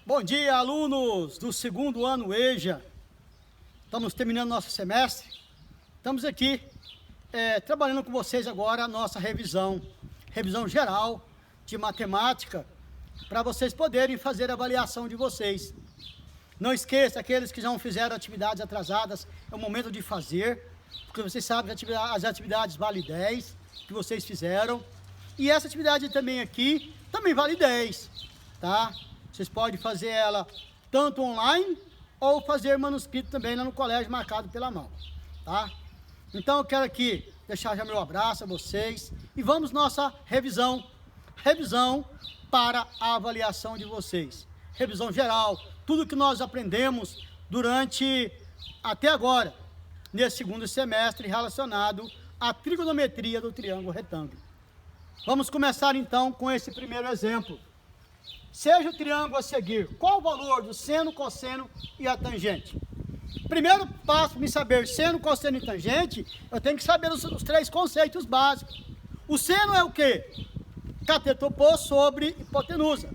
Bom dia, alunos do segundo ano EJA. Estamos terminando nosso semestre. Estamos aqui trabalhando com vocês agora a nossa revisão geral de matemática, para vocês poderem fazer a avaliação de vocês. Não esqueça, aqueles que não fizeram atividades atrasadas, é o momento de fazer, porque vocês sabem que as atividades valem 10, que vocês fizeram. E essa atividade também aqui, também vale 10, tá? Vocês podem fazer ela tanto online, ou fazer manuscrito também lá no colégio, marcado pela mão, tá? Então eu quero aqui deixar já meu abraço a vocês, e vamos nossa revisão para a avaliação de vocês. Revisão geral, tudo que nós aprendemos até agora, nesse segundo semestre, relacionado à trigonometria do triângulo retângulo. Vamos começar então com esse primeiro exemplo. Seja o triângulo a seguir, qual o valor do seno, cosseno e a tangente? Primeiro passo para me saber seno, cosseno e tangente, eu tenho que saber os três conceitos básicos. O seno é o quê? Cateto oposto sobre hipotenusa.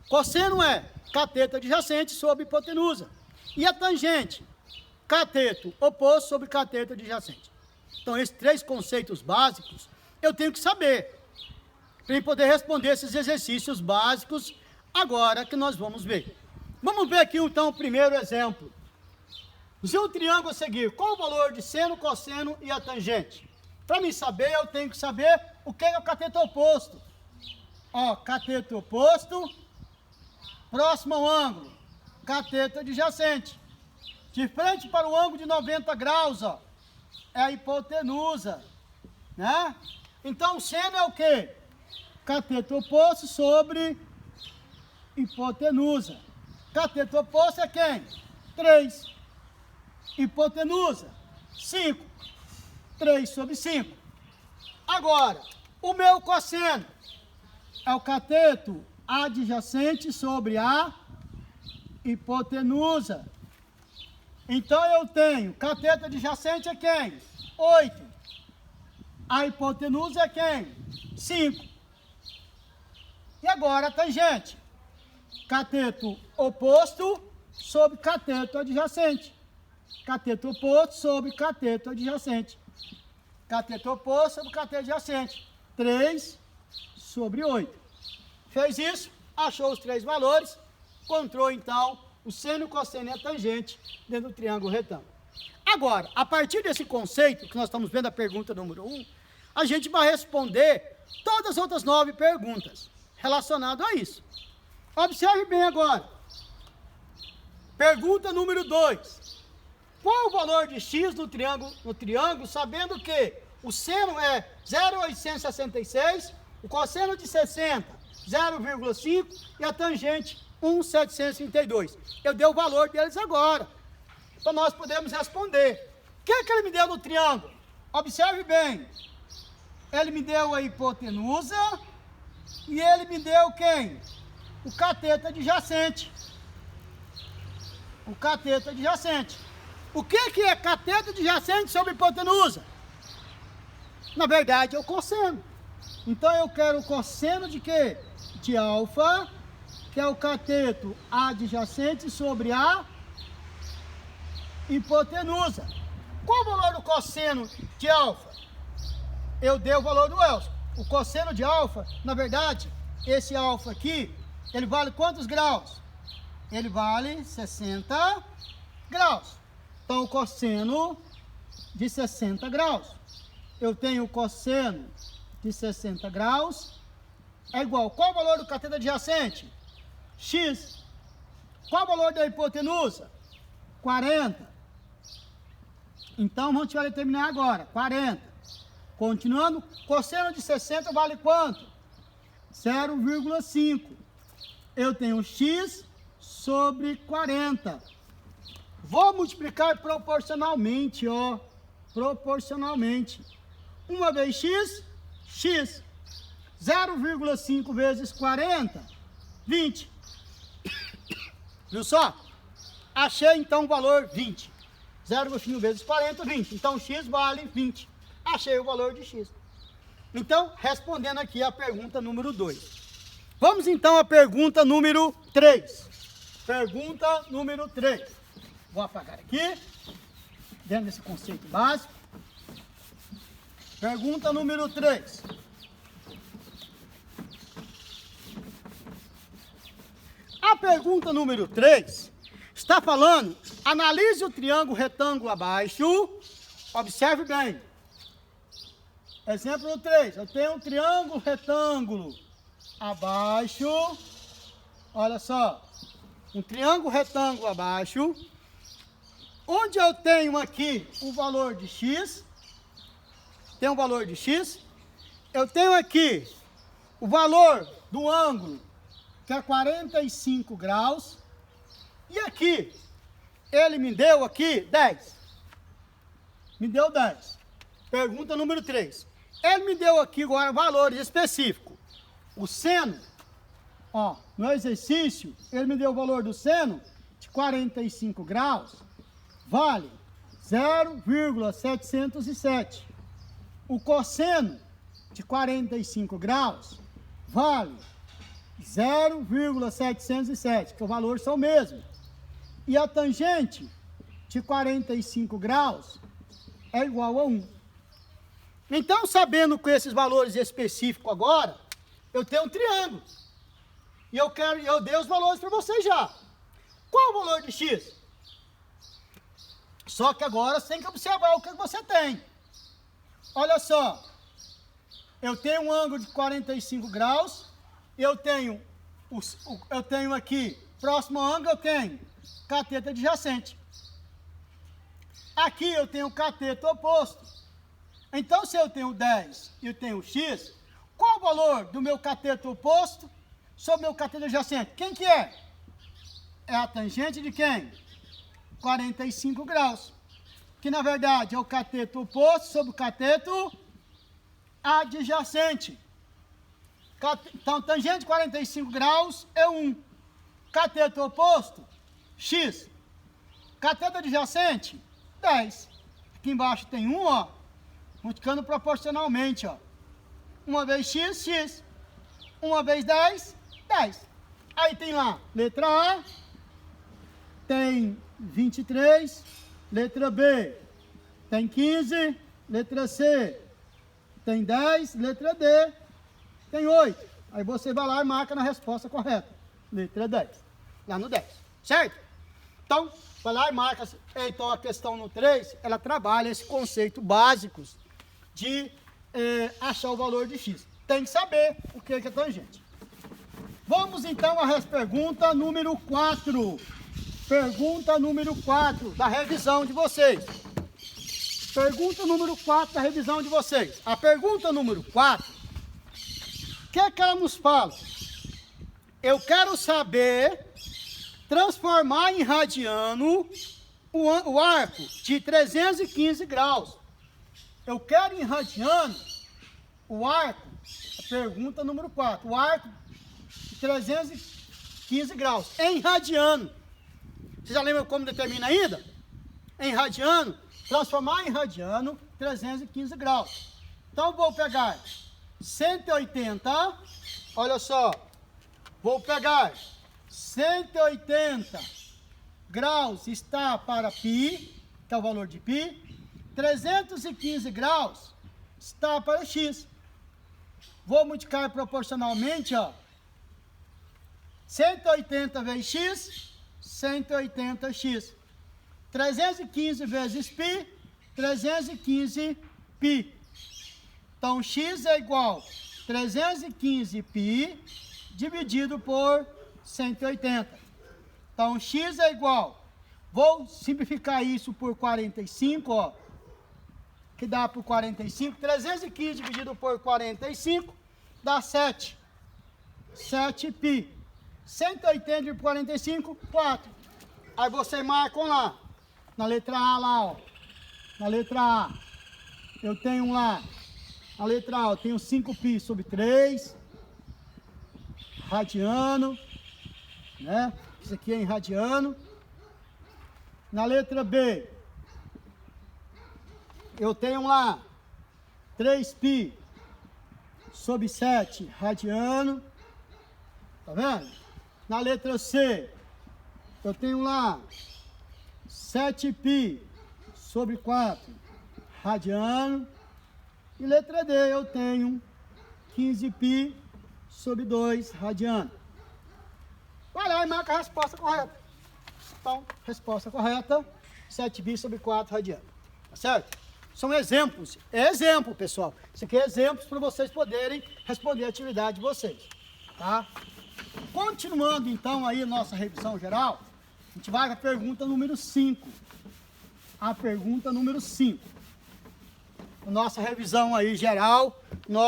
Cosseno é cateto adjacente sobre hipotenusa. E a tangente? Cateto oposto sobre cateto adjacente. Então, esses três conceitos básicos, eu tenho que saber, para poder responder esses exercícios básicos, agora que nós vamos ver. Vamos ver aqui, então, o primeiro exemplo. Se o triângulo a seguir, qual o valor de seno, cosseno e a tangente? Para mim saber, eu tenho que saber o que é o cateto oposto. Ó, cateto oposto, próximo ao ângulo, cateto adjacente. De frente para o ângulo de 90 graus, ó, é a hipotenusa, né? Então, o seno é o quê? Cateto oposto sobre hipotenusa. Cateto oposto é quem? 3. Hipotenusa, 5. 3 sobre 5. Agora, o meu cosseno é o cateto adjacente sobre a hipotenusa. Então, eu tenho, cateto adjacente é quem? 8. A hipotenusa é quem? 5. E agora a tangente? Cateto oposto sobre cateto adjacente. Cateto oposto sobre cateto adjacente. Cateto oposto sobre cateto adjacente. 3 sobre 8. Fez isso, achou os três valores, encontrou então o seno, o cosseno e a tangente dentro do triângulo retângulo. Agora, a partir desse conceito, que nós estamos vendo a pergunta número 1, a gente vai responder todas as outras 9 perguntas relacionadas a isso. Observe bem agora. Pergunta número 2. Qual o valor de x no triângulo, sabendo que o seno é 0,866, o cosseno de 60, 0,5 e a tangente 1,732. Eu dei o valor deles agora, para nós podermos responder. O que é que ele me deu no triângulo? Observe bem. Ele me deu a hipotenusa e ele me deu quem? O cateto adjacente. O cateto adjacente. O que é cateto adjacente sobre hipotenusa? Na verdade, é o cosseno. Então, eu quero o cosseno de quê? De alfa, que é o cateto adjacente sobre a hipotenusa. Qual o valor do cosseno de alfa? Eu dei o valor do Elson. O cosseno de alfa, na verdade, esse alfa aqui, ele vale quantos graus? Ele vale 60 graus. Então, o cosseno de 60 graus. Eu tenho o cosseno de 60 graus é igual. Qual o valor do cateto adjacente? X. Qual o valor da hipotenusa? 40. Então, vamos determinar agora. 40. Continuando, cosseno de 60 vale quanto? 0,5. Eu tenho x sobre 40. Vou multiplicar proporcionalmente, ó. Proporcionalmente. Uma vez x, x. 0,5 vezes 40, 20. Viu só? Achei então o valor 20. 0,5 vezes 40, 20. Então, x vale 20. Achei o valor de x. Então, respondendo aqui a pergunta número 2. Vamos então à pergunta número 3. Pergunta número 3. Vou apagar aqui, dentro desse conceito básico. Pergunta número 3. A pergunta número 3 está falando, analise o triângulo retângulo abaixo, observe bem. Exemplo 3, eu tenho um triângulo retângulo abaixo, olha só, um triângulo retângulo abaixo, onde eu tenho aqui o valor de x, tem um valor de x, eu tenho aqui o valor do ângulo, que é 45 graus, e aqui, ele me deu aqui 10. Me deu 10. Pergunta número 3. Ele me deu aqui agora valores específicos. O seno, ó, no exercício, ele me deu o valor do seno de 45 graus, vale 0,707. O cosseno de 45 graus vale 0,707, que os valores são o mesmo. E a tangente de 45 graus é igual a 1. Então, sabendo com esses valores específicos agora, eu tenho um triângulo. E eu dei os valores para vocês já. Qual o valor de x? Só que agora você tem que observar o que você tem. Olha só. Eu tenho um ângulo de 45 graus. Eu tenho aqui, próximo ângulo, eu tenho cateto adjacente. Aqui eu tenho cateto oposto. Então, se eu tenho 10 e eu tenho x, qual o valor do meu cateto oposto sobre o meu cateto adjacente? Quem que é? É a tangente de quem? 45 graus. Que, na verdade, é o cateto oposto sobre o cateto adjacente. Então, tangente de 45 graus é 1. Cateto oposto, x. Cateto adjacente, 10. Aqui embaixo tem 1, ó, multiplicando proporcionalmente, ó. Uma vez x, x. Uma vez 10, 10. Aí tem lá, letra A, tem 23, letra B, tem 15, letra C, tem 10, letra D, tem 8. Aí você vai lá e marca na resposta correta. Letra 10. Lá no 10. Certo? Então, vai lá e marca. Então, a questão no 3, ela trabalha esse conceito básico de achar o valor de x. Tem que saber o que é tangente. Vamos, então, à pergunta número 4. Pergunta número 4 da revisão de vocês. Pergunta número 4 da revisão de vocês. A pergunta número 4, o que é que ela nos fala? Eu quero saber transformar em radiano o arco de 315 graus. Eu quero em radiano o arco, a pergunta número 4, o arco de 315 graus, em radiano. Você já lembra como determina ainda? Em radiano, transformar em radiano 315 graus. Então, vou pegar 180, olha só, vou pegar 180 graus está para π, que é o valor de π, 315 graus está para x. Vou multiplicar proporcionalmente, ó, 180 vezes x, 180x. 315 vezes π, 315 π. Então, x é igual a 315 π dividido por 180. Então, x é igual, vou simplificar isso por 45, ó, que dá por 45, 315 dividido por 45, dá 7. 7π. 180 dividido por 45, 4. Aí vocês marcam lá, na letra A lá, ó. Na letra A, eu tenho lá, na letra A eu tenho 5π sobre 3, radiano, né? Isso aqui é em radiano. Na letra B, eu tenho lá 3π sobre 7 radiano. Tá vendo? Na letra C, eu tenho lá 7π sobre 4 radiano. E letra D, eu tenho 15π sobre 2 radiano. Vai lá e marca a resposta correta. Então, resposta correta, 7π sobre 4 radiano. Tá certo? São exemplos. É exemplo, pessoal. Isso aqui é exemplos para vocês poderem responder a atividade de vocês. Tá? Continuando, então, aí nossa revisão geral, a gente vai para a pergunta número 5. A pergunta número 5. Nossa revisão aí geral,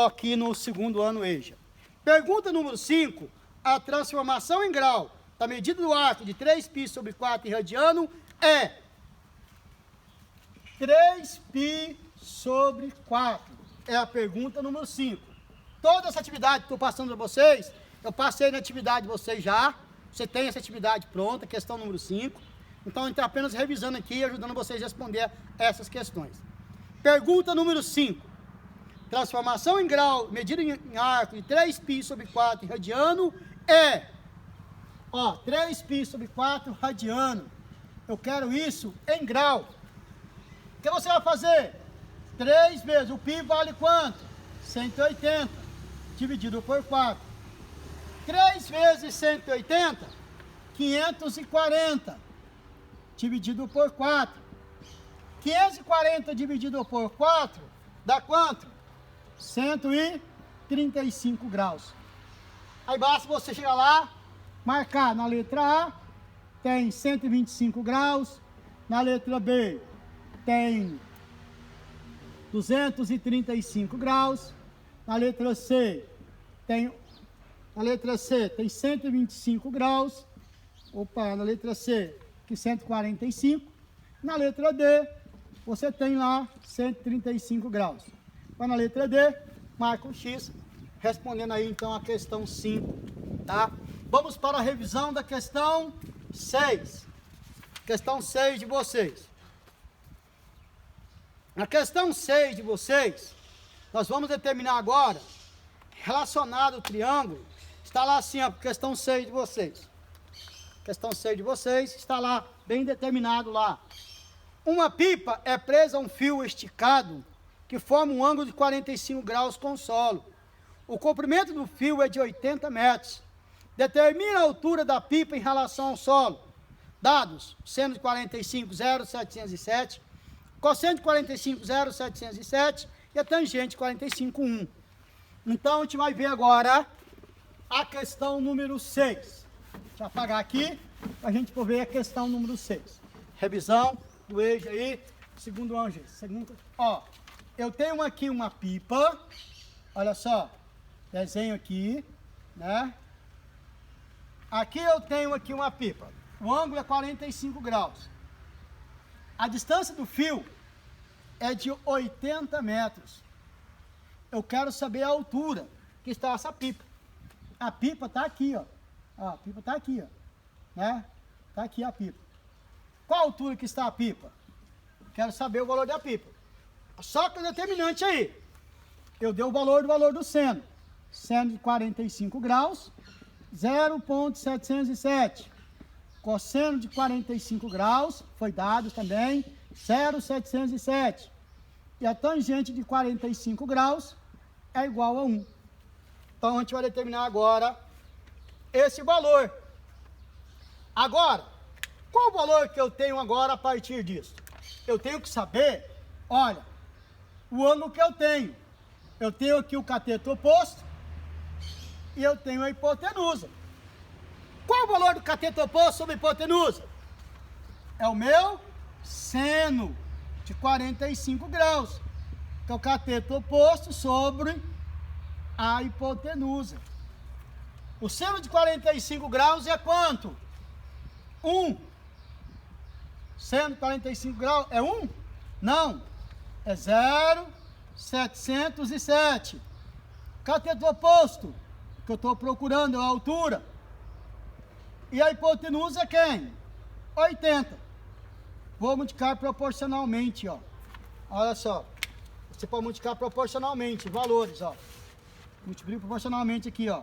aqui no segundo ano EJA. Pergunta número 5. A transformação em grau da medida do arco de 3π sobre 4 radiano é 3π sobre 4. É a pergunta número 5. Toda essa atividade que estou passando para vocês, eu passei na atividade de vocês já. Você tem essa atividade pronta, questão número 5. Então, eu estou apenas revisando aqui e ajudando vocês a responder essas questões. Pergunta número 5. Transformação em grau, medida em arco de 3π sobre 4 radiano é... 3π sobre 4 radiano. Eu quero isso em grau. O que você vai fazer? 3 vezes, o π vale quanto? 180, dividido por 4. 3 vezes 180, 540, dividido por 4. 540 dividido por 4, dá quanto? 135 graus. Aí basta você chegar lá, marcar na letra A, tem 125 graus, na letra B, tem 235 graus, na letra C tem 125 graus, na letra C que 145, na letra D você tem lá 135 graus. Vai na letra D, marca o X, respondendo aí então a questão 5, tá? Vamos para a revisão da questão 6. Questão 6 de vocês. Na questão 6 de vocês, nós vamos determinar agora, relacionado ao triângulo, está lá assim, ó, questão 6 de vocês. Questão 6 de vocês, está lá, bem determinado lá. Uma pipa é presa a um fio esticado, que forma um ângulo de 45 graus com o solo. O comprimento do fio é de 80 metros. Determina a altura da pipa em relação ao solo. Dados, seno de 45, 0,707, cosseno de 45, 0,707 e a tangente 45, 1. Então, a gente vai ver agora a questão número 6. Deixa eu apagar aqui, para a gente ver a questão número 6. Revisão do EJA aí, segundo ano, gente. Eu tenho aqui uma pipa, olha só, desenho aqui, né? Aqui eu tenho aqui uma pipa, o ângulo é 45 graus. A distância do fio é de 80 metros. Eu quero saber a altura que está essa pipa. A pipa está aqui, ó. A pipa está aqui, ó. Né? Está aqui a pipa. Qual a altura que está a pipa? Quero saber o valor da pipa. Só que o determinante aí. Eu dei o valor do seno. Seno de 45 graus, 0,707. Cosseno de 45 graus, foi dado também, 0,707. E a tangente de 45 graus é igual a 1. Então, a gente vai determinar agora esse valor. Agora, qual o valor que eu tenho agora a partir disso? Eu tenho que saber, olha, o ângulo que eu tenho. Eu tenho aqui o cateto oposto e eu tenho a hipotenusa. Qual o valor do cateto oposto sobre a hipotenusa? É o meu seno de 45 graus, que é o cateto oposto sobre a hipotenusa. O seno de 45 graus é quanto? 1. Seno de 45 graus é 1? Não. É 0,707. Cateto oposto, que eu estou procurando, é a altura. E a hipotenusa é quem? 80. Vou multiplicar proporcionalmente, ó. Olha só. Você pode multiplicar proporcionalmente, valores, ó. Multiplico proporcionalmente aqui, ó.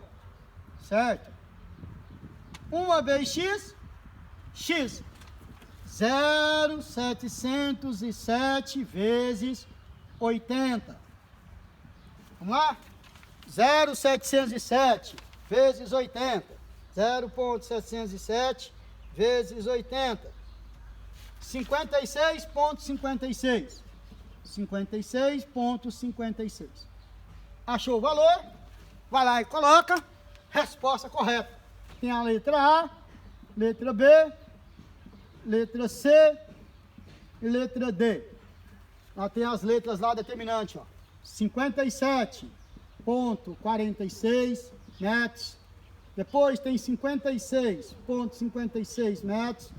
Certo? 1 vezes x, x. 0,707 vezes 80. Vamos lá? 0,707 vezes 80. 0,707 vezes 80. 56,56. 56,56. Achou o valor? Vai lá e coloca. Resposta correta. Tem a letra A, letra B, letra C e letra D. Lá tem as letras lá determinantes, ó. 57,46 metros. Depois tem 56,56 metros.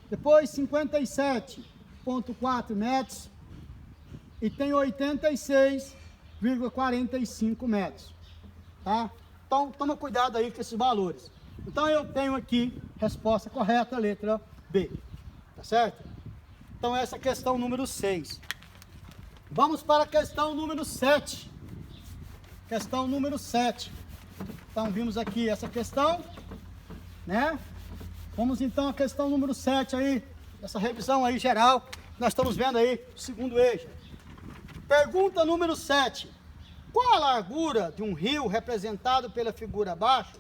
Depois 57,4 metros. E tem 86,45 metros. Tá? Então, toma cuidado aí com esses valores. Então, eu tenho aqui resposta correta, letra B. Tá certo? Então, essa é a questão número 6. Vamos para a questão número 7. Questão número 7. Então, vimos aqui essa questão, né? Vamos, então, à questão número 7 aí, essa revisão aí geral. Nós estamos vendo aí o segundo eixo. Pergunta número 7. Qual a largura de um rio representado pela figura abaixo?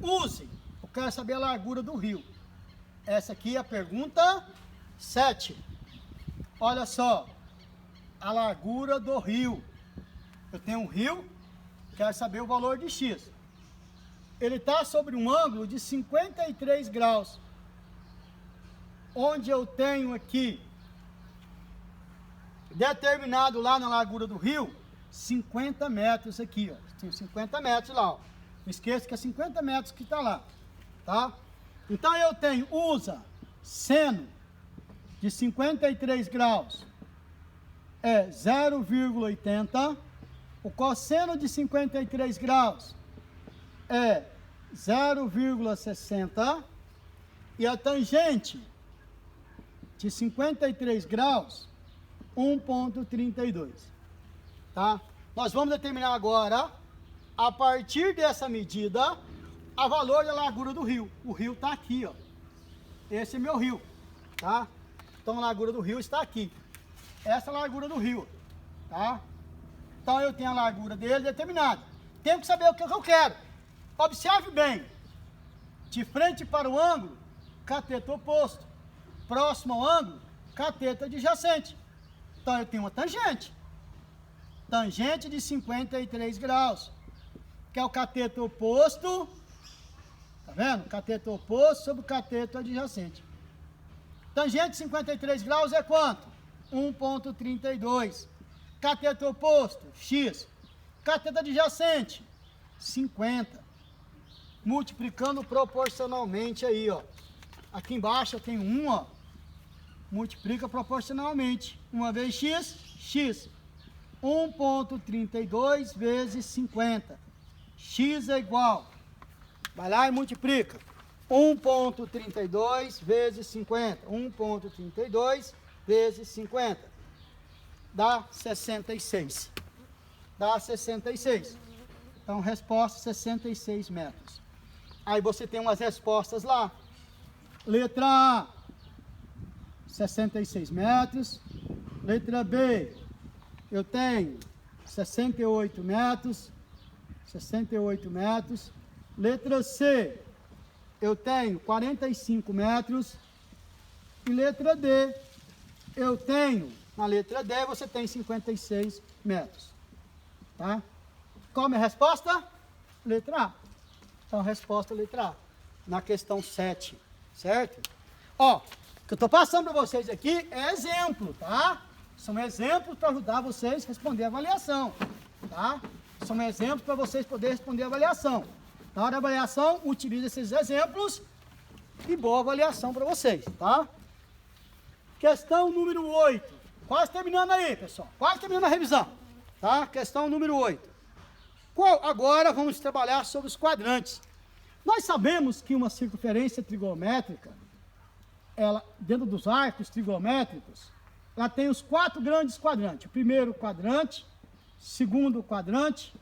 Use. Eu quero saber a largura do rio. Essa aqui é a pergunta 7. Olha só. A largura do rio. Eu tenho um rio, quero saber o valor de x. Ele está sobre um ângulo de 53 graus. Onde eu tenho aqui, determinado lá na largura do rio, 50 metros aqui, ó. Tem 50 metros lá, ó. Não esqueça que é 50 metros que está lá, tá? Então eu tenho, usa seno de 53 graus é 0,80. O cosseno de 53 graus é 0,60. E a tangente de 53 graus, 1,32. Tá? Nós vamos determinar agora, a partir dessa medida, a valor da largura do rio. O rio está aqui, ó. Esse é meu rio, tá? Então a largura do rio está aqui. Essa é a largura do rio, tá? Então eu tenho a largura dele determinada. Tenho que saber o que eu quero. Observe bem. De frente para o ângulo, cateto oposto. Próximo ao ângulo, cateto adjacente. Então eu tenho uma tangente. Tangente de 53 graus. Que é o cateto oposto. Tá vendo? Cateto oposto sobre o cateto adjacente. Tangente de 53 graus é quanto? 1,32. Cateto oposto, x. Cateto adjacente, 50. Multiplicando proporcionalmente aí, ó. Aqui embaixo eu tenho 1, ó. Multiplica proporcionalmente. 1 vezes x, x. 1,32 vezes 50. X é igual. Vai lá e multiplica. 1,32 vezes 50. 1,32 vezes 50. Dá 66. Dá 66. Então, resposta 66 metros. Aí você tem umas respostas lá. Letra A, 66 metros. Letra B, eu tenho 68 metros. 68 metros. Letra C, eu tenho 45 metros. E letra D, eu tenho, na letra D, você tem 56 metros. Tá? Qual a minha resposta? Letra A. Então, resposta letra A. Na questão 7. Certo? Ó, o que eu estou passando para vocês aqui é exemplo, tá? São exemplos para ajudar vocês a responder a avaliação. Tá? São exemplos para vocês poderem responder a avaliação. Na hora da avaliação, utilize esses exemplos e boa avaliação para vocês, tá? Questão número 8. Quase terminando aí, pessoal. Quase terminando a revisão. Tá? Questão número 8. Agora vamos trabalhar sobre os quadrantes. Nós sabemos que uma circunferência trigonométrica, ela, dentro dos arcos trigonométricos, ela tem os 4 grandes quadrantes. O primeiro quadrante, segundo quadrante,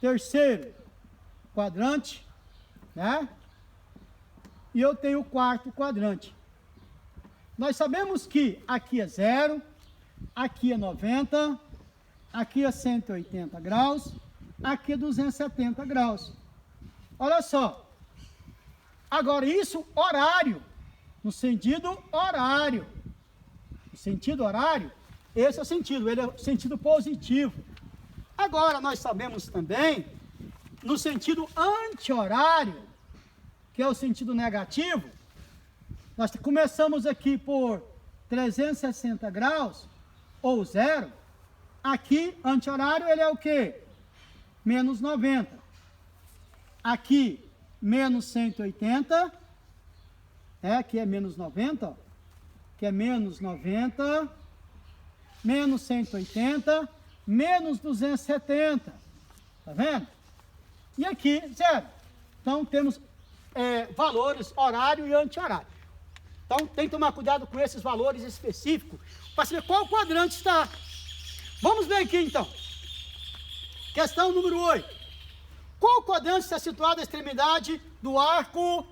terceiro quadrante, né? e eu tenho o quarto quadrante. Nós sabemos que aqui é 0, aqui é 90, aqui é 180 graus, aqui é 270 graus. Olha só. Agora, isso horário, no sentido horário. No sentido horário, esse é o sentido, ele é o sentido positivo. Agora, nós sabemos também, no sentido anti-horário, que é o sentido negativo, nós começamos aqui por 360 graus, ou 0. Aqui, anti-horário, ele é o quê? Menos 90. Aqui, menos 180. Aqui é menos 90, ó. Que é menos 90, menos 180, menos 270. Tá vendo? E aqui, 0. Então, temos valores horário e anti-horário. Então, tem que tomar cuidado com esses valores específicos, para saber qual quadrante está. Vamos ver aqui, então. Questão número 8. Qual quadrante está situado à extremidade do arco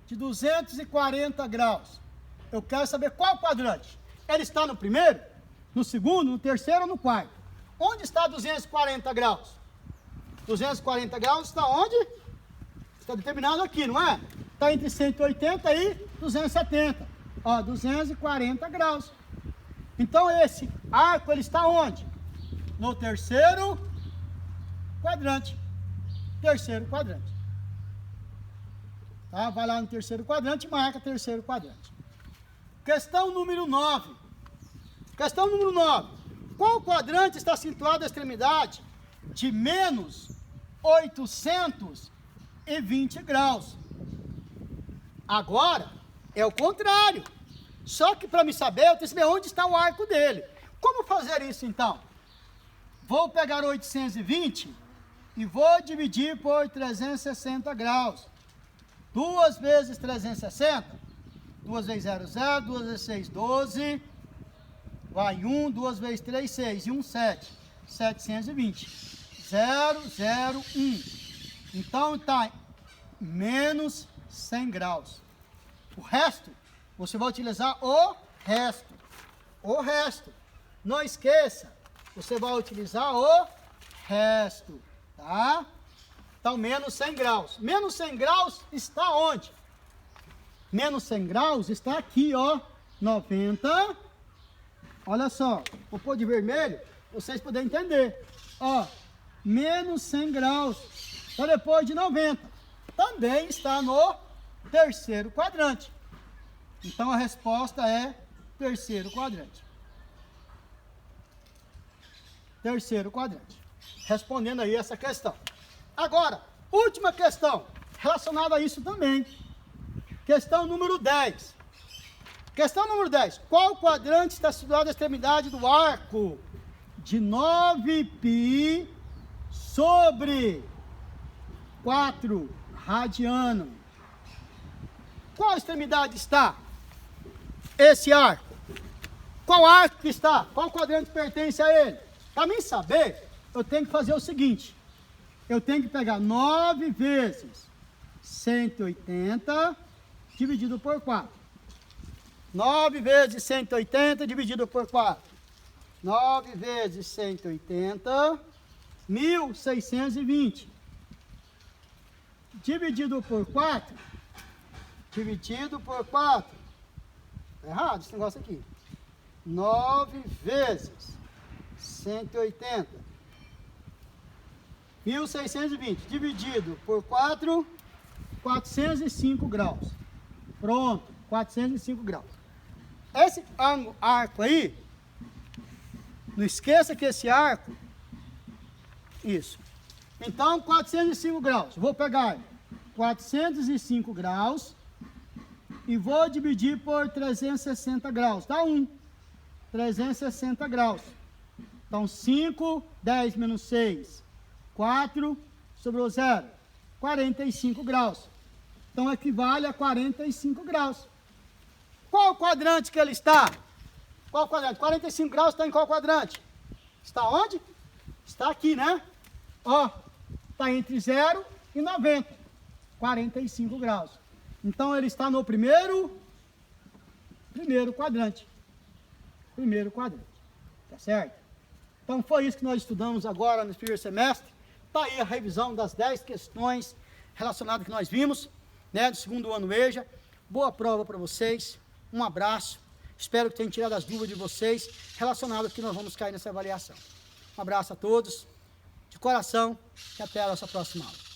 de 240 graus? Eu quero saber qual quadrante. Ele está no primeiro, no segundo, no terceiro ou no quarto? Onde está 240 graus? 240 graus está onde? Está determinado aqui, não é? Está entre 180 e 270. Ó, 240 graus. Então, esse arco, ele está onde? No terceiro quadrante. Terceiro quadrante. Tá? Vai lá no terceiro quadrante e marca terceiro quadrante. Questão número 9. Questão número 9. Qual quadrante está situado à extremidade de menos 820 graus? Agora, é o contrário. Só que para me saber, eu tenho que saber onde está o arco dele. Como fazer isso, então? Vou pegar 820 e vou dividir por 360 graus. 2 vezes 360, 2 vezes 0, 0, 2 vezes 6, 12, vai 1, 2 vezes 3, 6, e 1, 7, 720, 0, 0, 1. Então, está menos 100 graus. O resto, você vai utilizar o resto. O resto. Não esqueça, você vai utilizar o resto, tá? Então, menos 100 graus. Menos 100 graus está onde? Menos 100 graus está aqui, ó. 90. Olha só, vou pôr de vermelho, vocês poderem entender. Ó, menos 100 graus. Então, depois de 90. Também está no terceiro quadrante. Então, a resposta é terceiro quadrante. Terceiro quadrante. Respondendo aí essa questão. Agora, última questão, relacionada a isso também. Questão número 10. Questão número 10. Qual quadrante está situado à extremidade do arco de 9π sobre 4 radiano? Qual extremidade está esse arco? Qual arco que está? Qual quadrante pertence a ele? Para mim saber, eu tenho que fazer o seguinte. Eu tenho que pegar 9 vezes 180 dividido por 4. 9 vezes 180 dividido por 4. 9 vezes 180, 1.620. Dividido por 4. Dividido por 4. Tá errado esse negócio aqui. 9 vezes 180. 1.620 dividido por 4, 405 graus. Pronto, 405 graus. Esse arco aí, não esqueça que esse arco, isso. Então, 405 graus. Vou pegar 405 graus e vou dividir por 360 graus. Dá 1. 360 graus. Então, 5, 10 menos 6, 4, sobrou 0. 45 graus. Então, equivale a 45 graus. Qual quadrante que ele está? Qual quadrante? 45 graus está em qual quadrante? Está onde? Está aqui, né? Ó, está entre 0 e 90. 45 graus. Então ele está no primeiro quadrante. Primeiro quadrante. Tá certo? Então foi isso que nós estudamos agora no primeiro semestre. Está aí a revisão das 10 questões relacionadas que nós vimos, né, do segundo ano EJA. Boa prova para vocês. Um abraço. Espero que tenham tirado as dúvidas de vocês relacionadas ao que nós vamos cair nessa avaliação. Um abraço a todos, de coração, e até a nossa próxima aula.